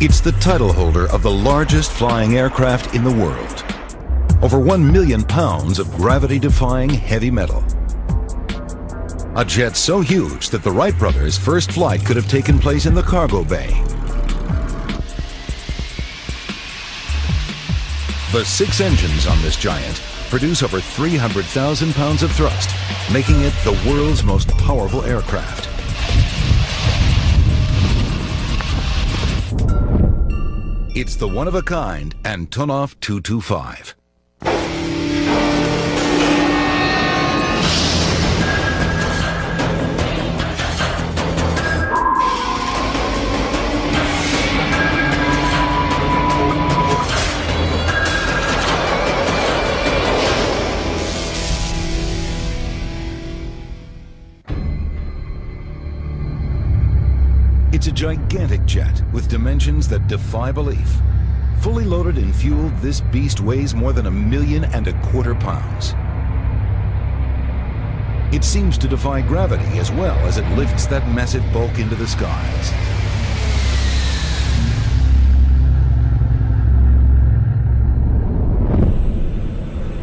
It's the title holder of the largest flying aircraft in the world. Over 1 million pounds of gravity-defying heavy metal. A jet so huge that the Wright brothers' first flight could have taken place in the cargo bay. The 6 engines on this giant produce over 300,000 pounds of thrust, making it the world's most powerful aircraft. It's the one-of-a-kind Antonov 225. It's a gigantic jet with dimensions that defy belief. Fully loaded and fueled, this beast weighs more than 1.25 million pounds. It seems to defy gravity as well as it lifts that massive bulk into the skies.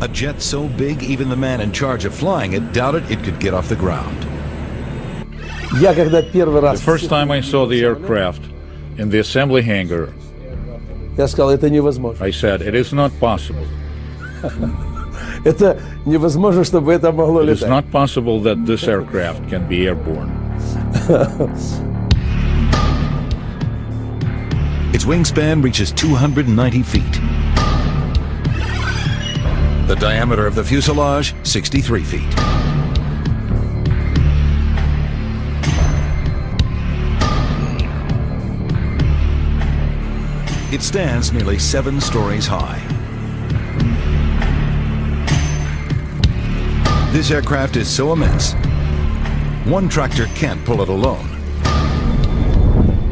A jet so big, even the man in charge of flying it doubted it could get off the ground. The first time I saw the aircraft in the assembly hangar, I said, it is not possible. It is not possible that this aircraft can be airborne. Its wingspan reaches 290 feet. The diameter of the fuselage, 63 feet. It stands nearly 7 stories high. This aircraft is so immense, one tractor can't pull it alone.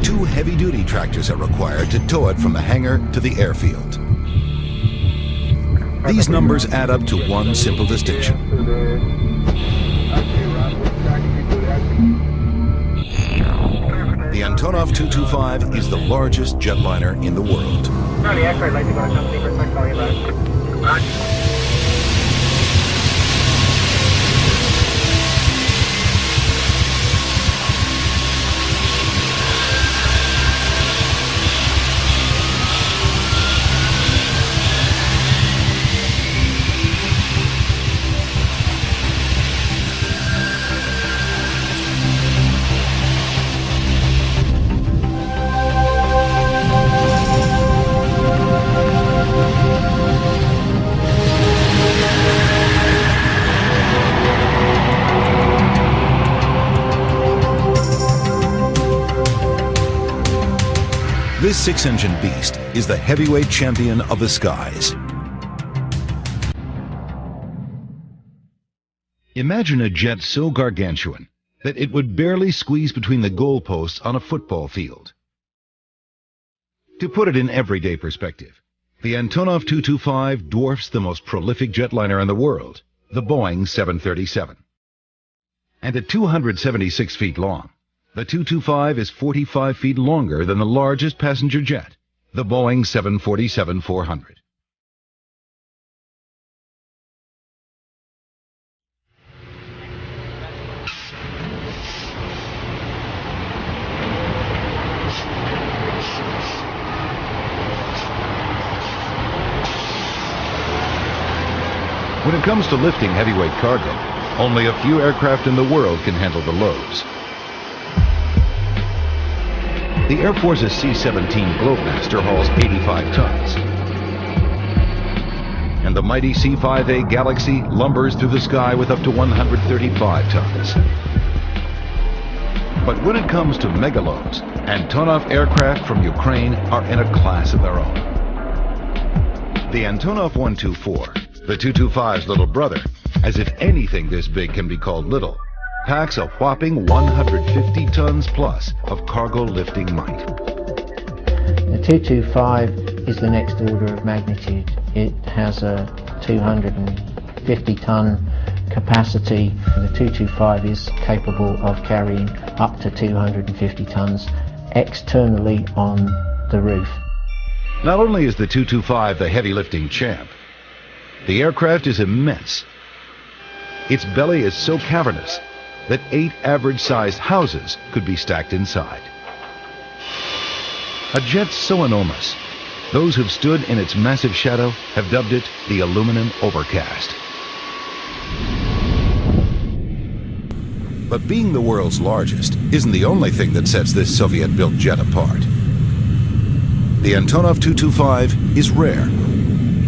2 heavy-duty tractors are required to tow it from the hangar to the airfield. These numbers add up to one simple distinction. The Antonov 225 is the largest jetliner in the world. This 6-engine beast is the heavyweight champion of the skies. Imagine a jet so gargantuan that it would barely squeeze between the goalposts on a football field. To put it in everyday perspective, the Antonov 225 dwarfs the most prolific jetliner in the world, the Boeing 737. And at 276 feet long, the 225 is 45 feet longer than the largest passenger jet, the Boeing 747-400. When it comes to lifting heavyweight cargo, only a few aircraft in the world can handle the loads. The Air Force's C-17 Globemaster hauls 85 tons. And the mighty C-5A Galaxy lumbers through the sky with up to 135 tons. But when it comes to megaloads, Antonov aircraft from Ukraine are in a class of their own. The Antonov An-124, the 225's little brother, as if anything this big can be called little, packs a whopping 150 tons plus of cargo lifting might. The 225 is the next order of magnitude. It has a 250-ton capacity. The 225 is capable of carrying up to 250 tons externally on the roof. Not only is the 225 the heavy lifting champ, the aircraft is immense. Its belly is so cavernous that 8 average-sized houses could be stacked inside. A jet so enormous, those who've stood in its massive shadow have dubbed it the aluminum overcast. But being the world's largest isn't the only thing that sets this Soviet-built jet apart. The Antonov 225 is rare.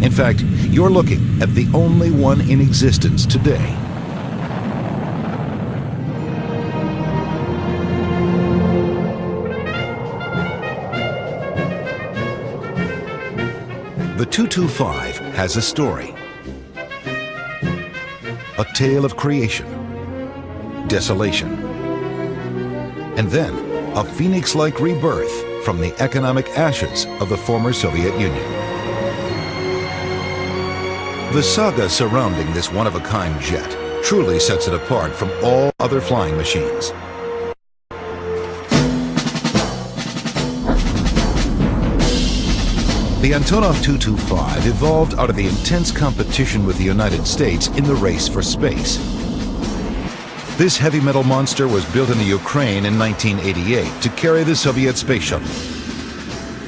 In fact, you're looking at the only one in existence today. The 225 has a story. A tale of creation, desolation, and then a phoenix-like rebirth from the economic ashes of the former Soviet Union. The saga surrounding this one-of-a-kind jet truly sets it apart from all other flying machines. The Antonov 225 evolved out of the intense competition with the United States in the race for space. This heavy metal monster was built in the Ukraine in 1988 to carry the Soviet space shuttle.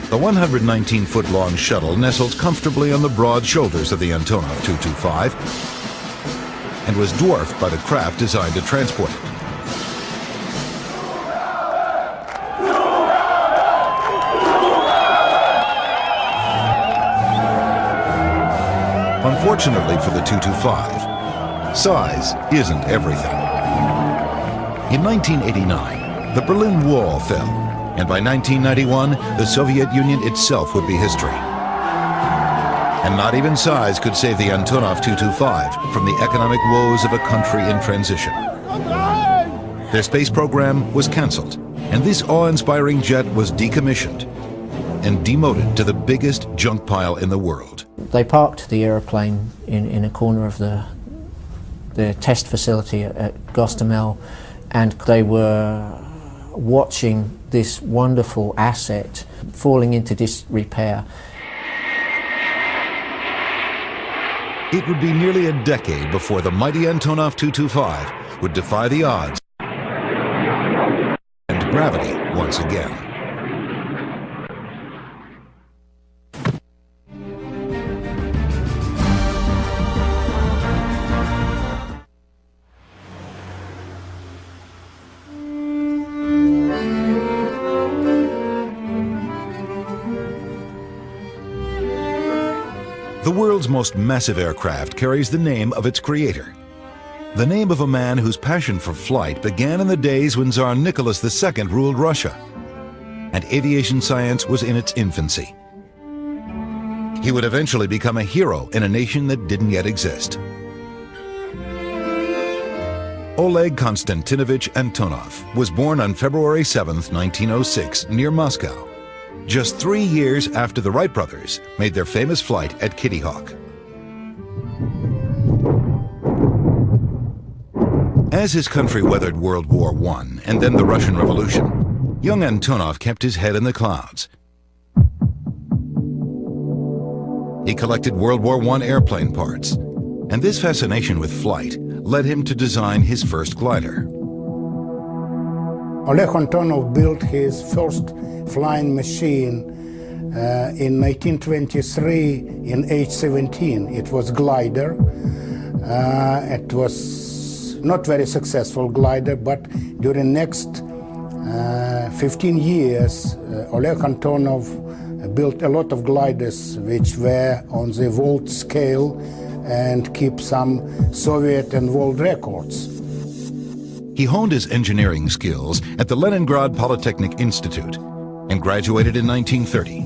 The 119-foot-long shuttle nestles comfortably on the broad shoulders of the Antonov 225 and was dwarfed by the craft designed to transport it. Unfortunately for the 225, size isn't everything. In 1989, the Berlin Wall fell, and by 1991, the Soviet Union itself would be history. And not even size could save the Antonov 225 from the economic woes of a country in transition. Their space program was canceled, and this awe-inspiring jet was decommissioned and demoted to the biggest junk pile in the world. They parked the aeroplane in a corner of the test facility at Gostomel, and they were watching this wonderful asset falling into disrepair. It would be nearly a decade before the mighty Antonov 225 would defy the odds and gravity once again. The world's most massive aircraft carries the name of its creator. The name of a man whose passion for flight began in the days when Tsar Nicholas II ruled Russia, and aviation science was in its infancy. He would eventually become a hero in a nation that didn't yet exist. Oleg Konstantinovich Antonov was born on February 7, 1906, near Moscow, just 3 years after the Wright brothers made their famous flight at Kitty Hawk. As his country weathered World War I and then the Russian Revolution, young Antonov kept his head in the clouds. He collected World War I airplane parts, and this fascination with flight led him to design his first glider. Oleg Antonov built his first flying machine in 1923 in H-17. It was glider. It was not very successful glider, but during next 15 years, Oleg Antonov built a lot of gliders which were on the world scale and keep some Soviet and world records. He honed his engineering skills at the Leningrad Polytechnic Institute and graduated in 1930.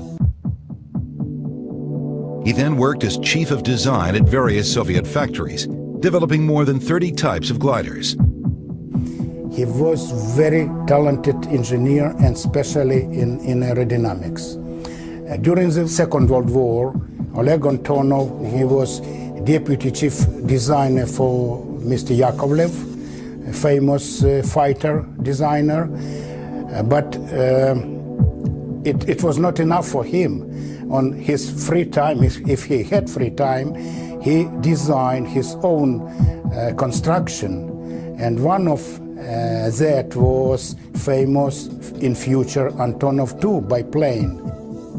He then worked as chief of design at various Soviet factories, developing more than 30 types of gliders. He was very talented engineer, and especially in aerodynamics. During the Second World War, Oleg Antonov, he was deputy chief designer for Mr. Yakovlev, a famous fighter designer. But it was not enough for him. On his free time, if he had free time, he designed his own construction, and one of that was famous in future Antonov 2 biplane.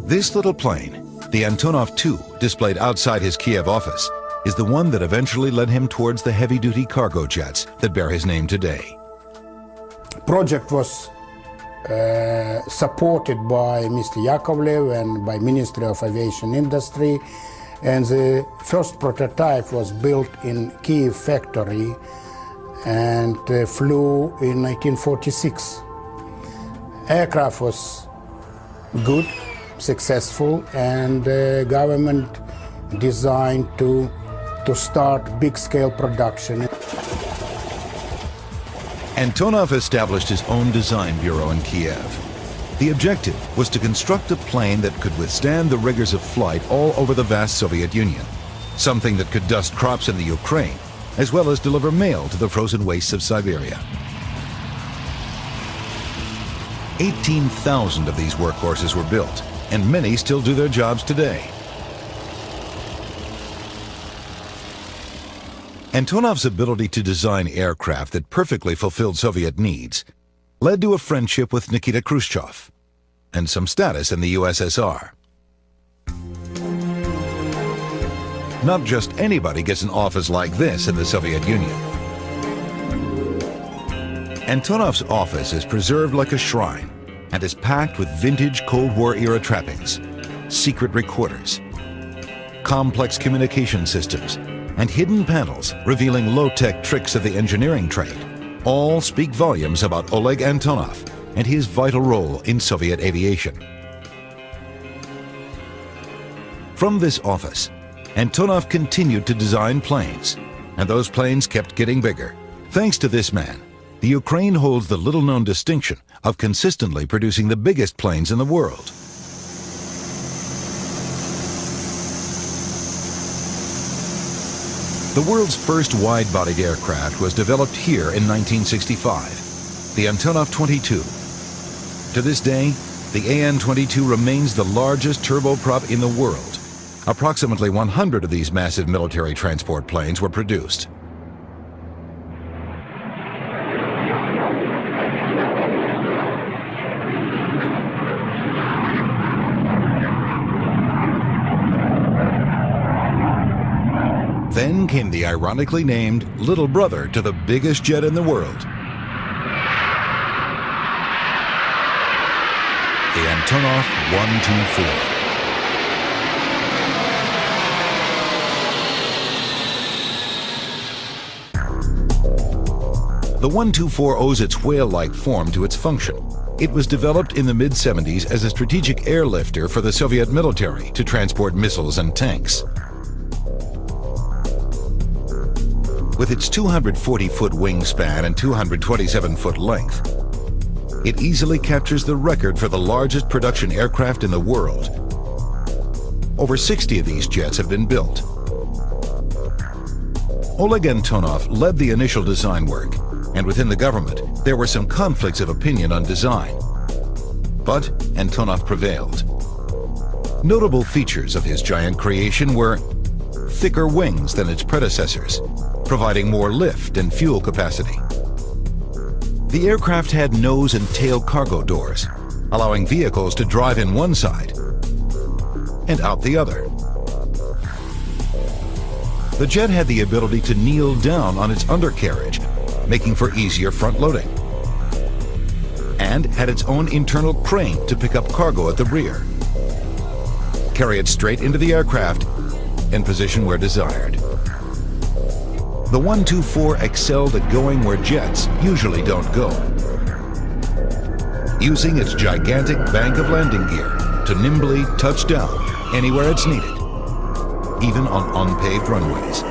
This little plane, the Antonov 2, displayed outside his Kiev office, is the one that eventually led him towards the heavy-duty cargo jets that bear his name today. Project was supported by Mr. Yakovlev and by Ministry of Aviation Industry, and the first prototype was built in Kiev factory and flew in 1946. Aircraft was good, successful, and government designed to start big-scale production. Antonov established his own design bureau in Kiev. The objective was to construct a plane that could withstand the rigors of flight all over the vast Soviet Union, something that could dust crops in the Ukraine, as well as deliver mail to the frozen wastes of Siberia. 18,000 of these workhorses were built, and many still do their jobs today. Antonov's ability to design aircraft that perfectly fulfilled Soviet needs led to a friendship with Nikita Khrushchev and some status in the USSR. Not just anybody gets an office like this in the Soviet Union. Antonov's office is preserved like a shrine and is packed with vintage Cold War-era trappings, secret recorders, complex communication systems, and hidden panels revealing low-tech tricks of the engineering trade. All speak volumes about Oleg Antonov and his vital role in Soviet aviation. From this office, Antonov continued to design planes, and those planes kept getting bigger. Thanks to this man, the Ukraine holds the little-known distinction of consistently producing the biggest planes in the world. The world's first wide-bodied aircraft was developed here in 1965, the Antonov 22. To this day, the An-22 remains the largest turboprop in the world. Approximately 100 of these massive military transport planes were produced. Then came the ironically named little brother to the biggest jet in the world, the Antonov An-124. The An-124 owes its whale-like form to its function. It was developed in the mid-70s as a strategic airlifter for the Soviet military to transport missiles and tanks. With its 240-foot wingspan and 227-foot length, it easily captures the record for the largest production aircraft in the world. Over 60 of these jets have been built. Oleg Antonov led the initial design work, and within the government, there were some conflicts of opinion on design. But Antonov prevailed. Notable features of his giant creation were thicker wings than its predecessors, providing more lift and fuel capacity. The aircraft had nose and tail cargo doors, allowing vehicles to drive in one side and out the other. The jet had the ability to kneel down on its undercarriage, making for easier front loading, and had its own internal crane to pick up cargo at the rear, carry it straight into the aircraft, and position where desired. The An-124 excelled at going where jets usually don't go, using its gigantic bank of landing gear to nimbly touch down anywhere it's needed, even on unpaved runways.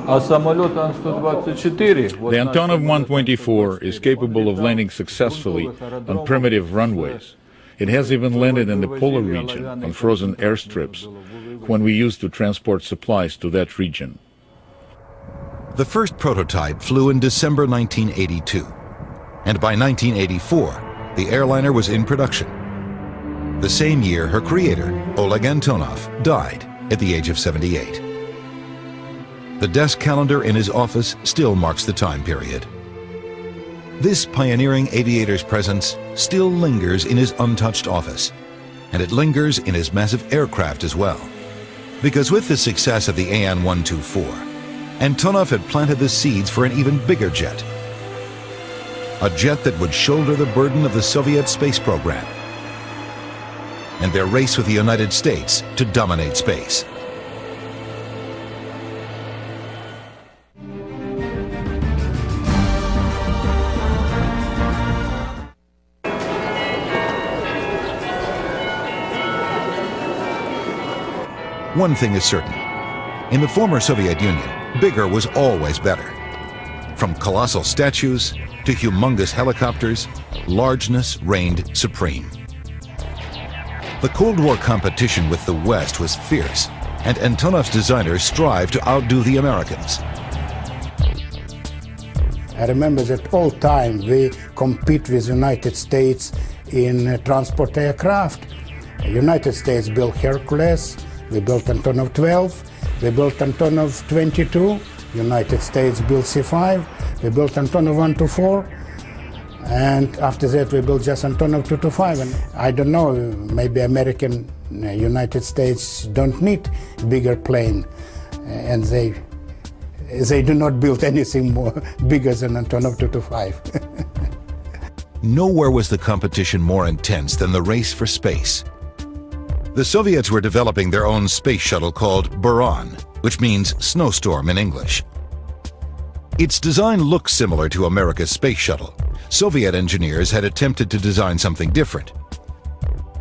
The Antonov An-124 is capable of landing successfully on primitive runways. It has even landed in the polar region on frozen airstrips when we used to transport supplies to that region. The first prototype flew in December 1982, and by 1984, the airliner was in production. The same year, her creator, Oleg Antonov, died at the age of 78. The desk calendar in his office still marks the time period. This pioneering aviator's presence still lingers in his untouched office, and it lingers in his massive aircraft as well. Because with the success of the An-124, Antonov had planted the seeds for an even bigger jet. A jet that would shoulder the burden of the Soviet space program and their race with the United States to dominate space. One thing is certain. In the former Soviet Union, bigger was always better. From colossal statues to humongous helicopters, largeness reigned supreme. The Cold War competition with the West was fierce, and Antonov's designers strived to outdo the Americans. I remember that all time we compete with United States in transport aircraft. United States built Hercules, we built Antonov 12, we built Antonov An-124, United States built C5, we built Antonov An-124, and after that we built just Antonov An-225. And I don't know, maybe United States don't need bigger plane, and they do not build anything more bigger than Antonov An-225. Nowhere was the competition more intense than the race for space. The Soviets were developing their own space shuttle called Buran, which means snowstorm in English. Its design looks similar to America's space shuttle. Soviet engineers had attempted to design something different.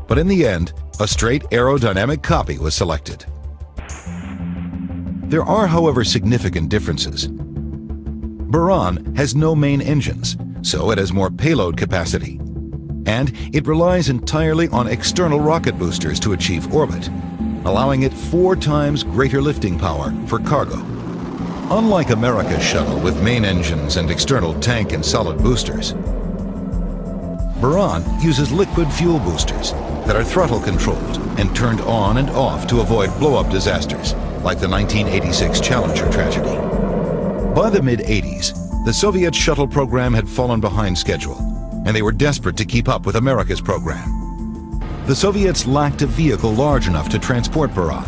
But in the end, a straight aerodynamic copy was selected. There are, however, significant differences. Buran has no main engines, so it has more payload capacity. And it relies entirely on external rocket boosters to achieve orbit, allowing it 4 times greater lifting power for cargo. Unlike America's shuttle with main engines and external tank and solid boosters, Buran uses liquid fuel boosters that are throttle controlled and turned on and off to avoid blow-up disasters like the 1986 Challenger tragedy. By the mid-80s, the Soviet shuttle program had fallen behind schedule, and they were desperate to keep up with America's program. The Soviets lacked a vehicle large enough to transport Buran.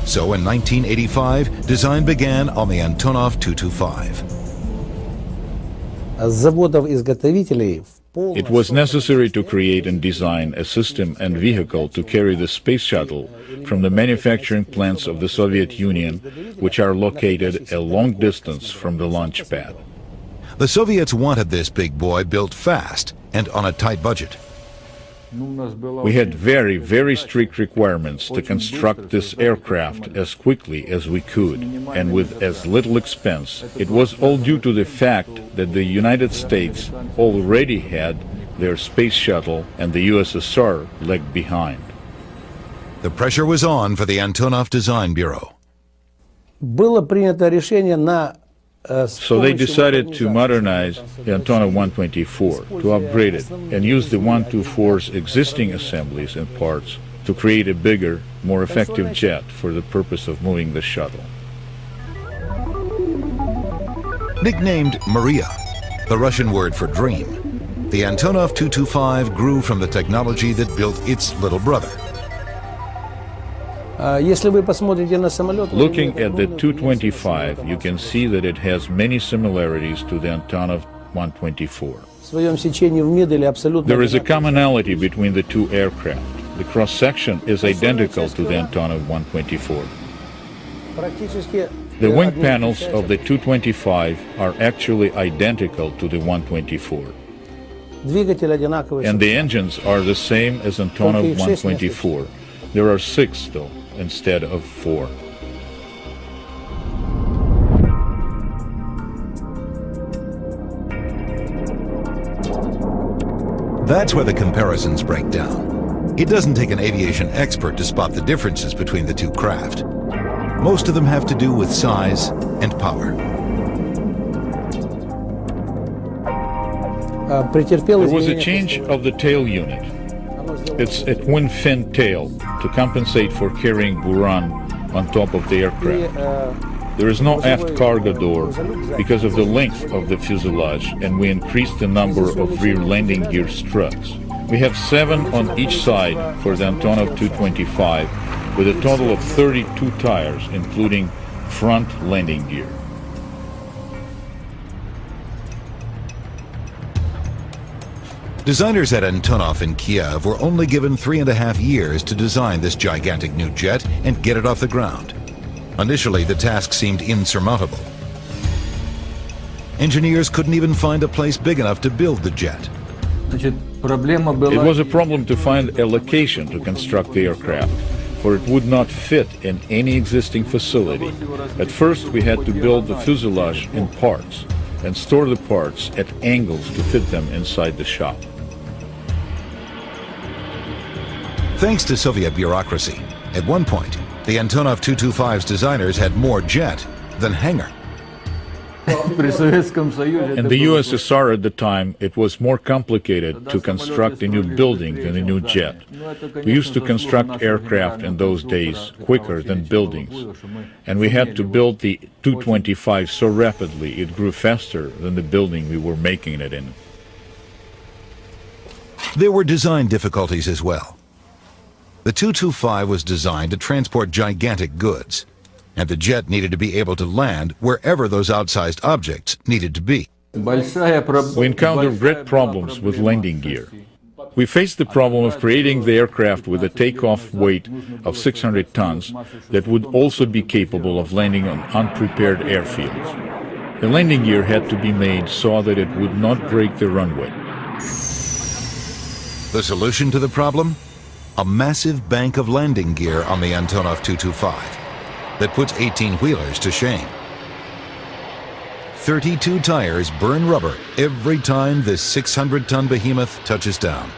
So in 1985, design began on the Antonov An-225. It was necessary to create and design a system and vehicle to carry the space shuttle from the manufacturing plants of the Soviet Union, which are located a long distance from the launch pad. The Soviets wanted this big boy built fast and on a tight budget. We had very, very strict requirements to construct this aircraft as quickly as we could and with as little expense. It was all due to the fact that the United States already had their space shuttle and the USSR lagged behind. The pressure was on for the Antonov Design Bureau. So they decided to modernize the Antonov An-124, to upgrade it, and use the An-124's existing assemblies and parts to create a bigger, more effective jet for the purpose of moving the shuttle. Nicknamed Mriya, the Russian word for dream, the Antonov An-225 grew from the technology that built its little brother. Looking at the 225, you can see that it has many similarities to the Antonov An-124. There is a commonality between the two aircraft. The cross-section is identical to the Antonov An-124. The wing panels of the 225 are actually identical to the 124. And the engines are the same as Antonov An-124. There are 6, though, instead of 4. That's where the comparisons break down. It doesn't take an aviation expert to spot the differences between the two craft. Most of them have to do with size and power. There was a change of the tail unit. It's a twin fin tail to compensate for carrying Buran on top of the aircraft. There is no aft cargo door because of the length of the fuselage, and we increased the number of rear landing gear struts. We have 7 on each side for the Antonov An-225, with a total of 32 tires, including front landing gear. Designers at Antonov in Kiev were only given 3.5 years to design this gigantic new jet and get it off the ground. Initially, the task seemed insurmountable. Engineers couldn't even find a place big enough to build the jet. It was a problem to find a location to construct the aircraft, for it would not fit in any existing facility. At first, we had to build the fuselage in parts and store the parts at angles to fit them inside the shop. Thanks to Soviet bureaucracy, at one point, the Antonov An-225's designers had more jet than hangar. In the USSR at the time, it was more complicated to construct a new building than a new jet. We used to construct aircraft in those days quicker than buildings, and we had to build the An-225 so rapidly it grew faster than the building we were making it in. There were design difficulties as well. The An-225 was designed to transport gigantic goods, and the jet needed to be able to land wherever those outsized objects needed to be. We encountered great problems with landing gear. We faced the problem of creating the aircraft with a takeoff weight of 600 tons that would also be capable of landing on unprepared airfields. The landing gear had to be made so that it would not break the runway. The solution to the problem? A massive bank of landing gear on the Antonov An-225 that puts 18-wheelers to shame. 32 tires burn rubber every time this 600-ton behemoth touches down.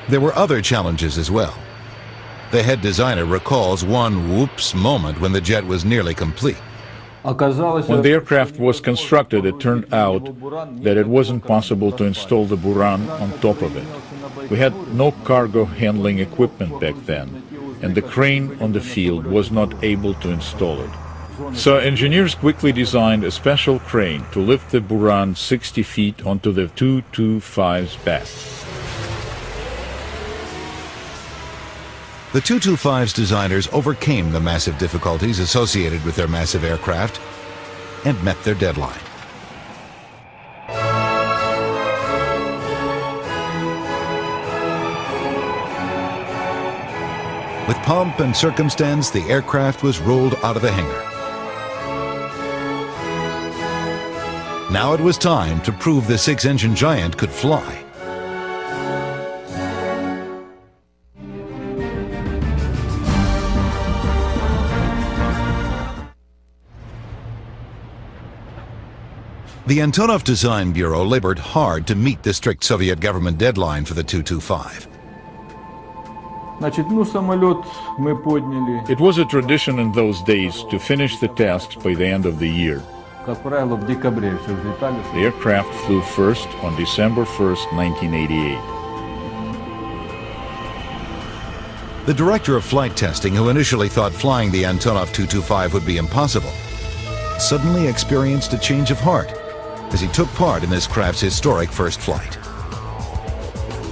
There were other challenges as well. The head designer recalls one whoops moment when the jet was nearly complete. When the aircraft was constructed, it turned out that it wasn't possible to install the Buran on top of it. We had no cargo handling equipment back then, and the crane on the field was not able to install it. So engineers quickly designed a special crane to lift the Buran 60 feet onto the An-225's back. The An-225's designers overcame the massive difficulties associated with their massive aircraft and met their deadline. With pomp and circumstance, the aircraft was rolled out of the hangar. Now it was time to prove the 6-engine giant could fly. The Antonov Design Bureau labored hard to meet the strict Soviet government deadline for the An-225. It was a tradition in those days to finish the tasks by the end of the year. The aircraft flew first on December 1st, 1988. The director of flight testing, who initially thought flying the Antonov An-225 would be impossible, suddenly experienced a change of heart as he took part in this craft's historic first flight.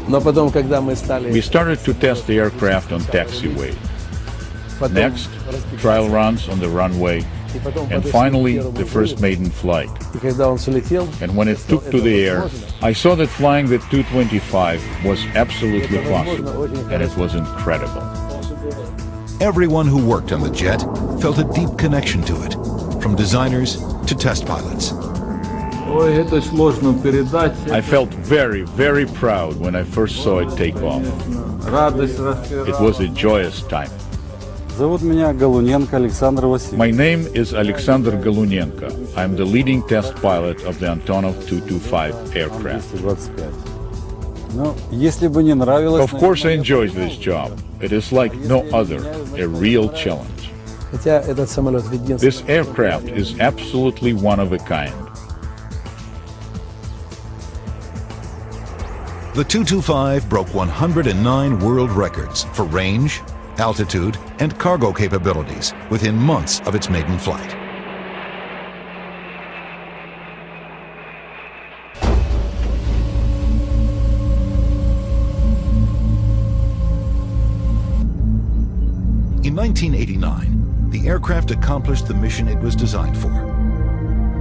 We started to test the aircraft on taxiway. Next, trial runs on the runway, and finally, the first maiden flight. And when it took to the air, I saw that flying the An-225 was absolutely possible, and it was incredible. Everyone who worked on the jet felt a deep connection to it, from designers to test pilots. I felt very, very proud when I first saw it take off. It was a joyous time. My name is Alexander Galunenko. I'm the leading test pilot of the Antonov An-225 aircraft. Of course I enjoyed this job. It is like no other, a real challenge. This aircraft is absolutely one of a kind. The 225 broke 109 world records for range, altitude, and cargo capabilities within months of its maiden flight. In 1989, the aircraft accomplished the mission it was designed for.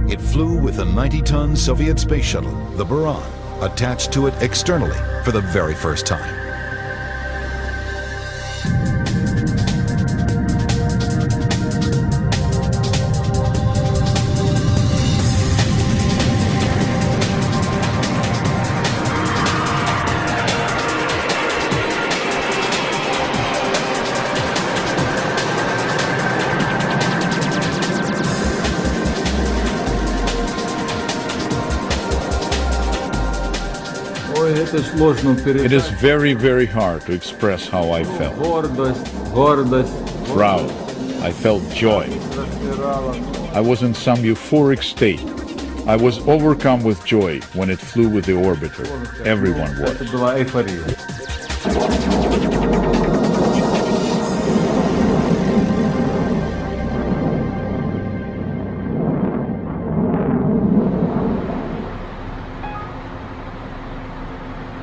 It flew with a 90-ton Soviet space shuttle, the Buran, attached to it externally for the very first time. It is very, very hard to express how I felt. Proud. I felt joy. I was in some euphoric state. I was overcome with joy when it flew with the orbiter. Everyone was.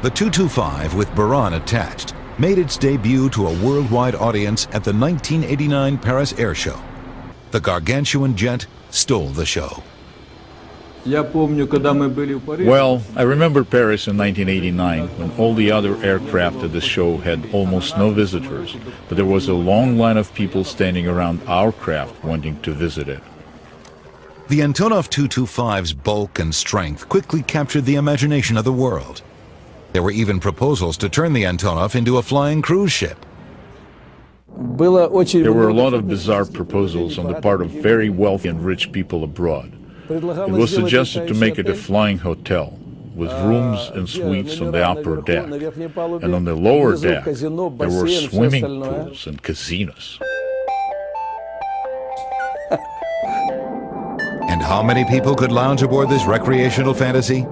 The 225 with Buran attached made its debut to a worldwide audience at the 1989 Paris Air Show. The gargantuan jet stole the show. Well, I remember Paris in 1989 when all the other aircraft at the show had almost no visitors, but there was a long line of people standing around our craft wanting to visit it. The Antonov 225's bulk and strength quickly captured the imagination of the world. There were even proposals to turn the Antonov into a flying cruise ship. There were a lot of bizarre proposals on the part of very wealthy and rich people abroad. It was suggested to make it a flying hotel, with rooms and suites on the upper deck, and on the lower deck there were swimming pools and casinos. And how many people could lounge aboard this recreational fantasy?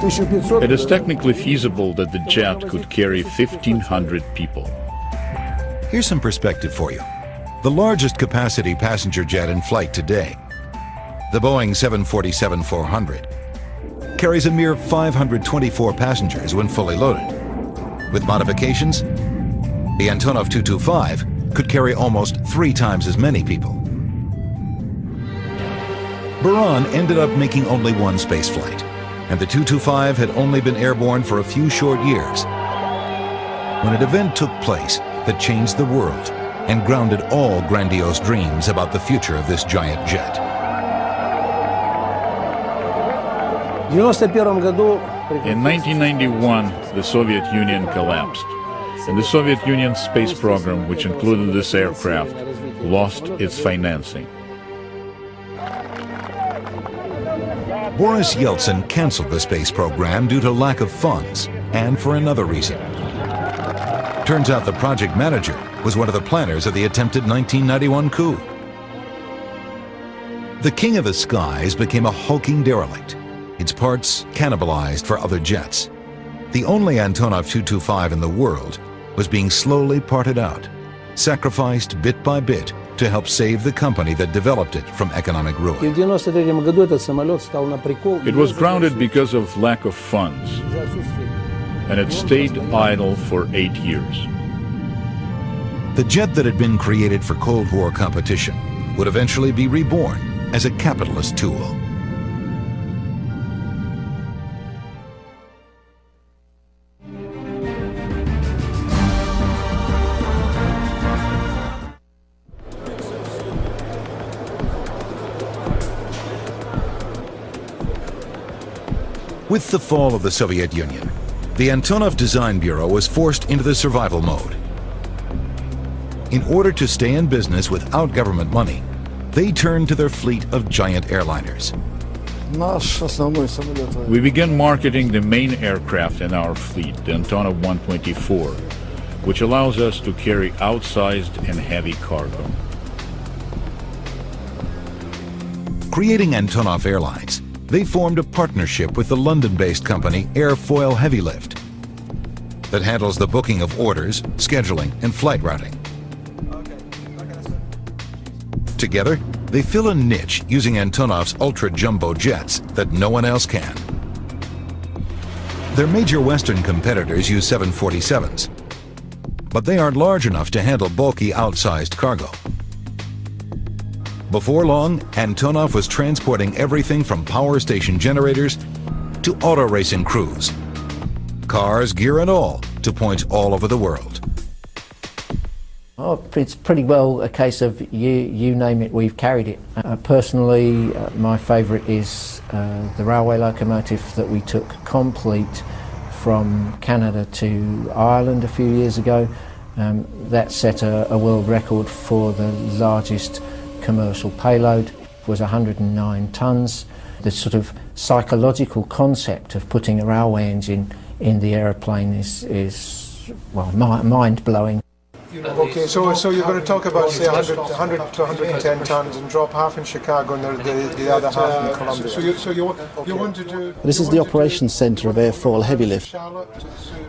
It is technically feasible that the jet could carry 1,500 people. Here's some perspective for you. The largest capacity passenger jet in flight today, the Boeing 747-400, carries a mere 524 passengers when fully loaded. With modifications, the Antonov 225 could carry almost 3 times as many people. Buran ended up making only one spaceflight, and the 225 had only been airborne for a few short years when an event took place that changed the world and grounded all grandiose dreams about the future of this giant jet. In 1991, the Soviet Union collapsed, and the Soviet Union space program, which included this aircraft, lost its financing. Boris Yeltsin canceled the space program due to lack of funds, and for another reason. Turns out the project manager was one of the planners of the attempted 1991 coup. The King of the Skies became a hulking derelict, its parts cannibalized for other jets. The only Antonov 225 in the world was being slowly parted out, sacrificed bit by bit to help save the company that developed it from economic ruin. It was grounded because of lack of funds, and it stayed idle for 8 years. The jet that had been created for Cold War competition would eventually be reborn as a capitalist tool. With the fall of the Soviet Union, the Antonov Design Bureau was forced into the survival mode. In order to stay in business without government money, they turned to their fleet of giant airliners. We began marketing the main aircraft in our fleet, the Antonov An-124, which allows us to carry outsized and heavy cargo. Creating Antonov Airlines they formed a partnership with the London-based company Airfoil Heavylift that handles the booking of orders, scheduling, and flight routing. Together, they fill a niche using Antonov's ultra-jumbo jets that no one else can. Their major Western competitors use 747s, but they aren't large enough to handle bulky, outsized cargo. Before long, Antonov was transporting everything from power station generators to auto racing crews, cars, gear and all, to points all over the world. Oh, it's pretty well a case of you name it, we've carried it. Personally, my favourite is the railway locomotive that we took complete from Canada to Ireland a few years ago. That set a world record for the largest commercial payload. It was 109 tonnes. The sort of psychological concept of putting a railway engine in the aeroplane is well, mind-blowing. Okay, so you're going to talk about, say, 100 to 110 tons and drop half in Chicago and the other half in Columbia. So you want to do... This is the operations centre of Airfoil Heavylift,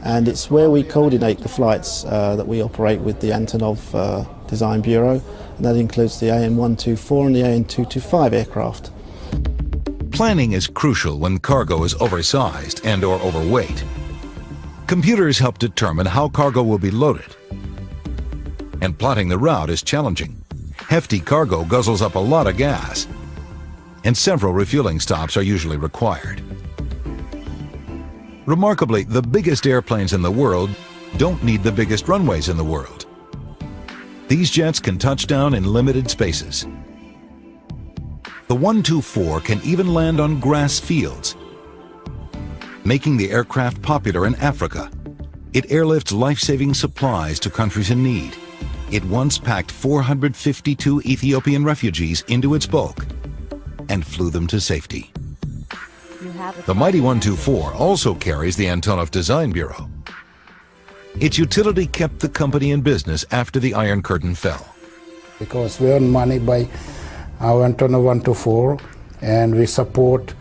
and it's where we coordinate the flights that we operate with the Antonov Design Bureau, and that includes the An-124 and the An-225 aircraft. Planning is crucial when cargo is oversized and or overweight. Computers help determine how cargo will be loaded. And plotting the route is challenging. Hefty cargo guzzles up a lot of gas, and several refueling stops are usually required. Remarkably, the biggest airplanes in the world don't need the biggest runways in the world. These jets can touch down in limited spaces. The 124 can even land on grass fields, making the aircraft popular in Africa. It airlifts life-saving supplies to countries in need. It once packed 452 Ethiopian refugees into its bulk and flew them to safety. The mighty 124 also carries the Antonov Design Bureau. Its utility kept the company in business after the Iron Curtain fell. Because we earn money by our Antonov An-124, and we support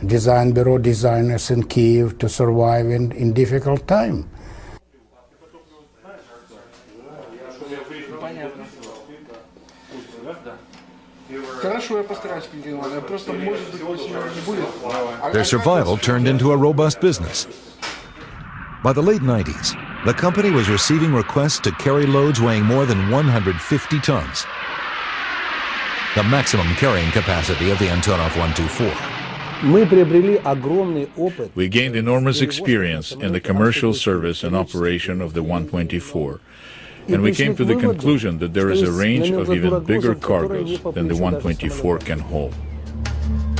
design bureau designers in Kyiv to survive in difficult time. Their survival turned into a robust business. By the late 90s, the company was receiving requests to carry loads weighing more than 150 tons, the maximum carrying capacity of the Antonov An-124. We gained enormous experience in the commercial service and operation of the 124, and we came to the conclusion that there is a range of even bigger cargoes than the 124 can hold.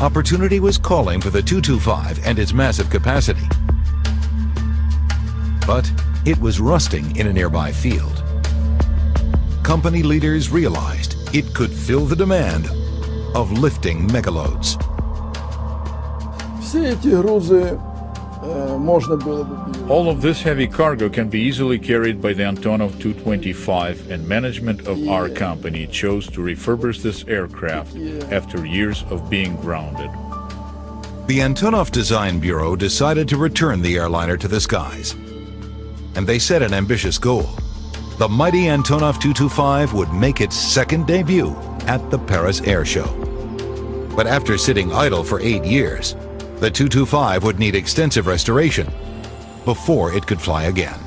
Opportunity was calling for the 225 and its massive capacity. But it was rusting in a nearby field. Company leaders realized it could fill the demand of lifting megaloads. All of this heavy cargo can be easily carried by the Antonov 225, and management of our company chose to refurbish this aircraft after years of being grounded. The Antonov Design Bureau decided to return the airliner to the skies, and they set an ambitious goal. The mighty Antonov 225 would make its second debut at the Paris Air Show. But after sitting idle for 8 years, the 225 would need extensive restoration before it could fly again.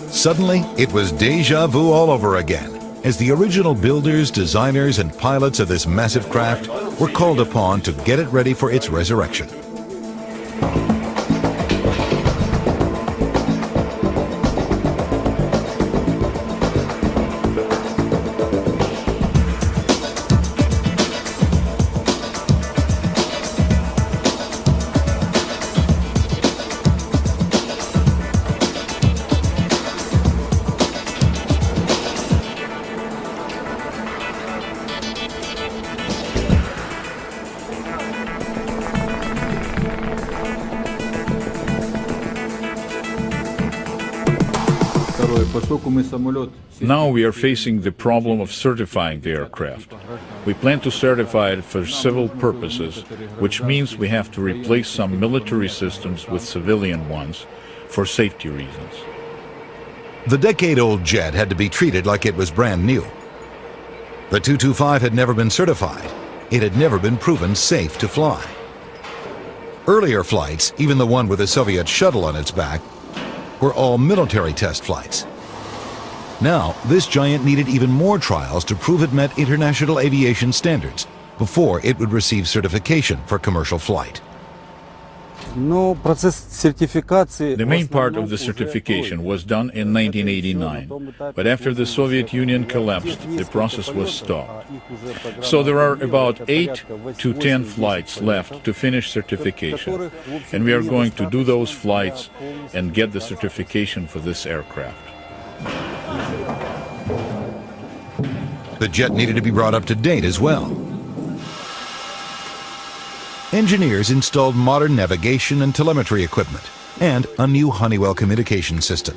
Suddenly, it was déjà vu all over again, as the original builders, designers, and pilots of this massive craft were called upon to get it ready for its resurrection. Now we are facing the problem of certifying the aircraft. We plan to certify it for civil purposes, which means we have to replace some military systems with civilian ones for safety reasons. The decade-old jet had to be treated like it was brand new. The 225 had never been certified. It had never been proven safe to fly. Earlier flights, even the one with a Soviet shuttle on its back, were all military test flights. Now, this giant needed even more trials to prove it met international aviation standards before it would receive certification for commercial flight. The main part of the certification was done in 1989, but after the Soviet Union collapsed, the process was stopped. So there are about 8 to 10 flights left to finish certification, and we are going to do those flights and get the certification for this aircraft. The jet needed to be brought up to date as well. Engineers installed modern navigation and telemetry equipment and a new Honeywell communication system.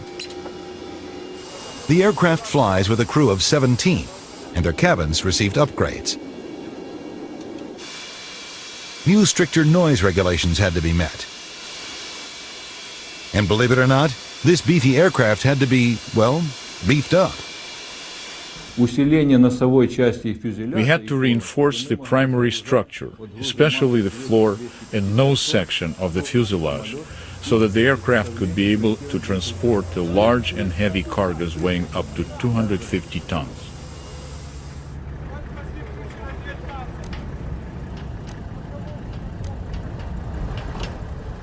The aircraft flies with a crew of 17, and their cabins received upgrades. New stricter noise regulations had to be met. And believe it or not, this beefy aircraft had to be, well, beefed up. We had to reinforce the primary structure, especially the floor and nose section of the fuselage, so that the aircraft could be able to transport the large and heavy cargoes weighing up to 250 tons.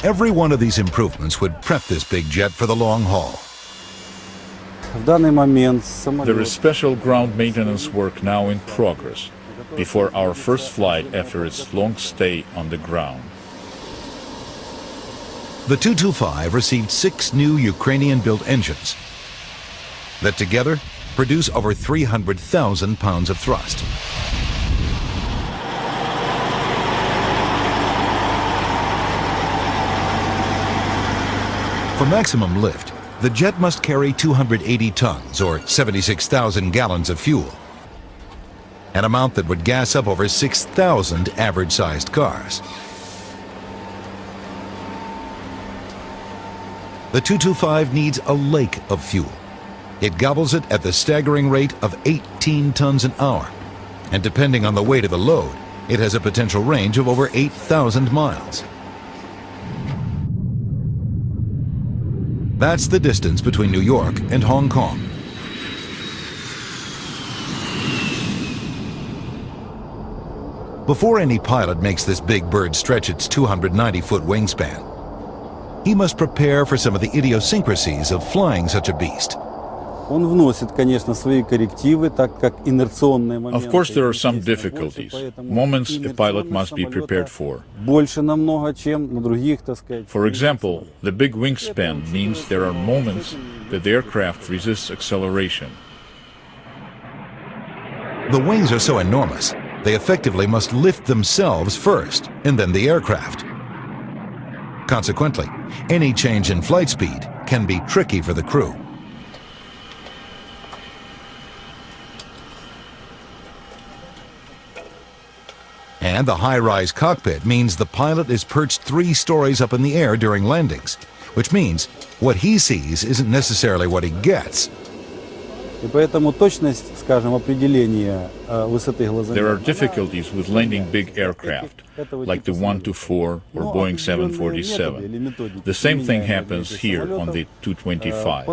Every one of these improvements would prep this big jet for the long haul. There is special ground maintenance work now in progress before our first flight after its long stay on the ground. The 225 received 6 new Ukrainian-built engines that together produce over 300,000 pounds of thrust. For maximum lift, the jet must carry 280 tons, or 76,000 gallons of fuel, an amount that would gas up over 6,000 average-sized cars. The 225 needs a lake of fuel. It gobbles it at the staggering rate of 18 tons an hour, and depending on the weight of the load, it has a potential range of over 8,000 miles. That's the distance between New York and Hong Kong. Before any pilot makes this big bird stretch its 290-foot wingspan, he must prepare for some of the idiosyncrasies of flying such a beast. Of course, there are some difficulties, moments a pilot must be prepared for. For example, the big wingspan means there are moments that the aircraft resists acceleration. The wings are so enormous, they effectively must lift themselves first, and then the aircraft. Consequently, any change in flight speed can be tricky for the crew. And the high-rise cockpit means the pilot is perched 3 stories up in the air during landings, which means what he sees isn't necessarily what he gets. There are difficulties with landing big aircraft, like the 124 or Boeing 747. The same thing happens here on the 225.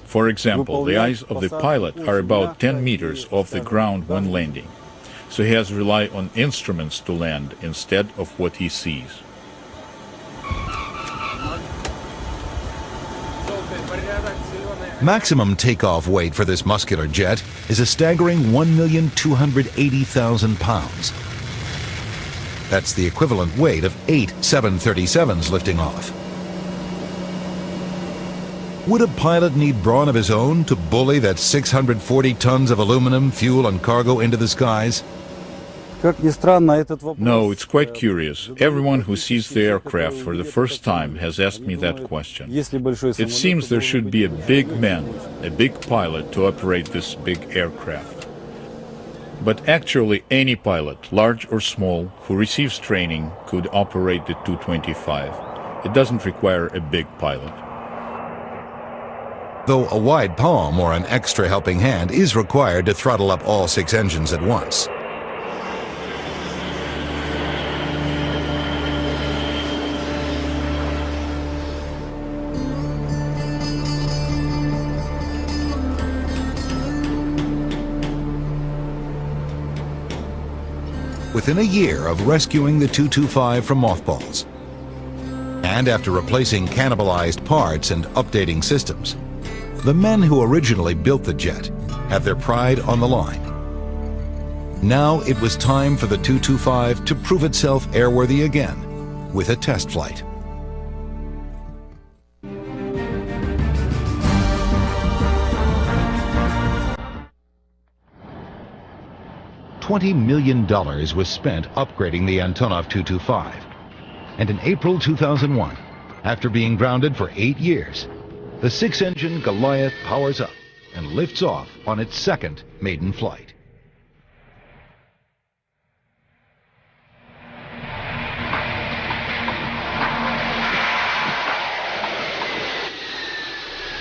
For example, the eyes of the pilot are about 10 meters off the ground when landing, so he has to rely on instruments to land instead of what he sees. Maximum takeoff weight for this muscular jet is a staggering 1,280,000 pounds. That's the equivalent weight of 8 737s lifting off. Would a pilot need brawn of his own to bully that 640 tons of aluminum, fuel, and cargo into the skies? No, it's quite curious. Everyone who sees the aircraft for the first time has asked me that question. It seems there should be a big man, a big pilot, to operate this big aircraft. But actually any pilot, large or small, who receives training could operate the 225. It doesn't require a big pilot. Though a wide palm or an extra helping hand is required to throttle up all 6 engines at once. Within a year of rescuing the 225 from mothballs, and after replacing cannibalized parts and updating systems, the men who originally built the jet have their pride on the line. Now it was time for the 225 to prove itself airworthy again with a test flight. $20 million was spent upgrading the Antonov 225. And in April 2001, after being grounded for 8 years, the 6-engine Goliath powers up and lifts off on its second maiden flight.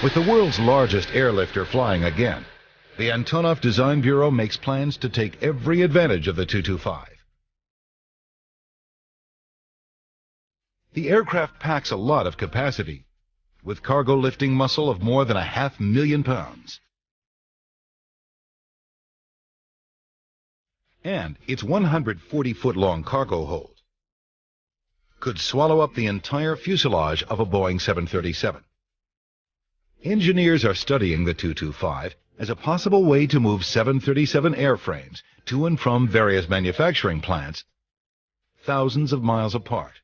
With the world's largest airlifter flying again, the Antonov Design Bureau makes plans to take every advantage of the 225. The aircraft packs a lot of capacity, with cargo lifting muscle of more than 500,000 pounds. And its 140-foot-long cargo hold could swallow up the entire fuselage of a Boeing 737. Engineers are studying the 225 as a possible way to move 737 airframes to and from various manufacturing plants thousands of miles apart.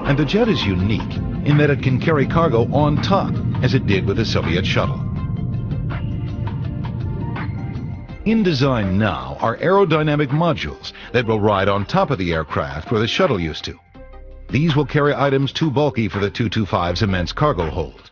And the jet is unique in that it can carry cargo on top, as it did with the Soviet shuttle. In design now are aerodynamic modules that will ride on top of the aircraft where the shuttle used to. These will carry items too bulky for the 225's immense cargo hold.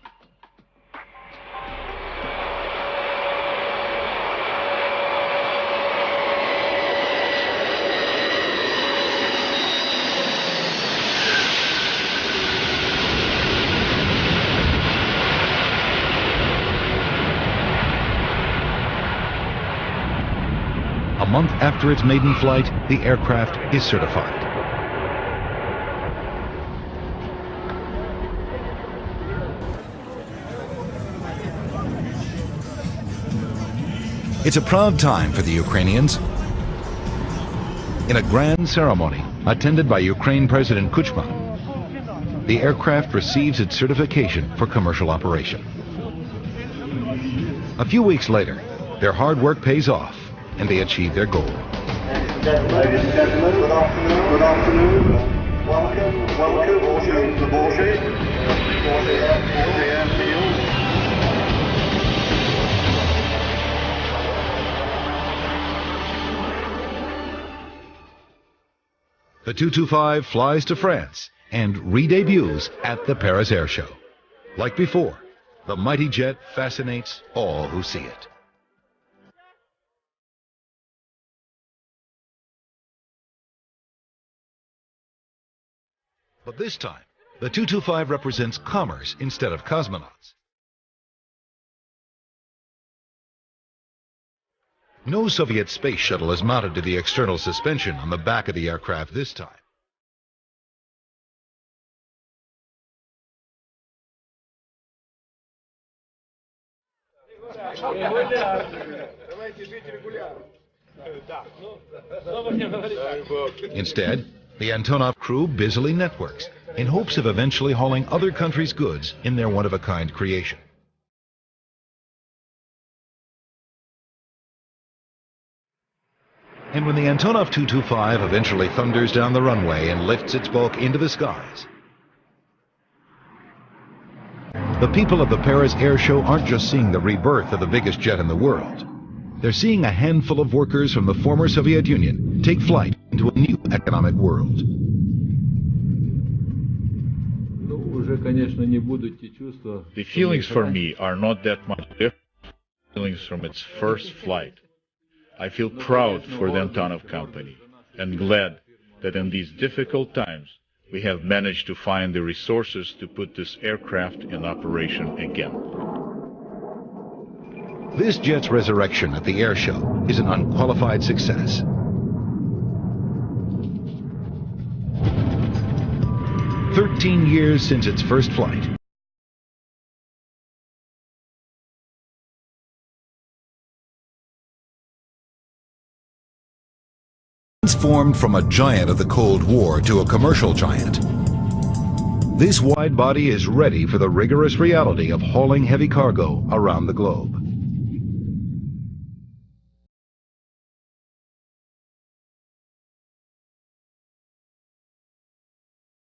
A month after its maiden flight, the aircraft is certified. It's a proud time for the Ukrainians. In a grand ceremony attended by Ukraine President Kuchma, the aircraft receives its certification for commercial operation. A few weeks later, their hard work pays off, and they achieve their goal. Ladies and gentlemen, good afternoon. Good afternoon. Welcome to the Borsche airfield. The 225 flies to France and re-debuts at the Paris Air Show. Like before, the mighty jet fascinates all who see it. But this time, the 225 represents commerce instead of cosmonauts. No Soviet space shuttle is mounted to the external suspension on the back of the aircraft this time. Instead, the Antonov crew busily networks in hopes of eventually hauling other countries' goods in their one-of-a-kind creation. And when the Antonov 225 eventually thunders down the runway and lifts its bulk into the skies, the people of the Paris Air Show aren't just seeing the rebirth of the biggest jet in the world. they're seeing a handful of workers from the former Soviet Union take flight into a new economic world. The feelings for me are not that much different from the feelings from its first flight. I feel proud for the Antonov company and glad that in these difficult times we have managed to find the resources to put this aircraft in operation again. This jet's resurrection at the air show is an unqualified success. "13 years since its first flight. Transformed from a giant of the Cold War to a commercial giant, this wide body is ready for the rigorous reality of hauling heavy cargo around the globe.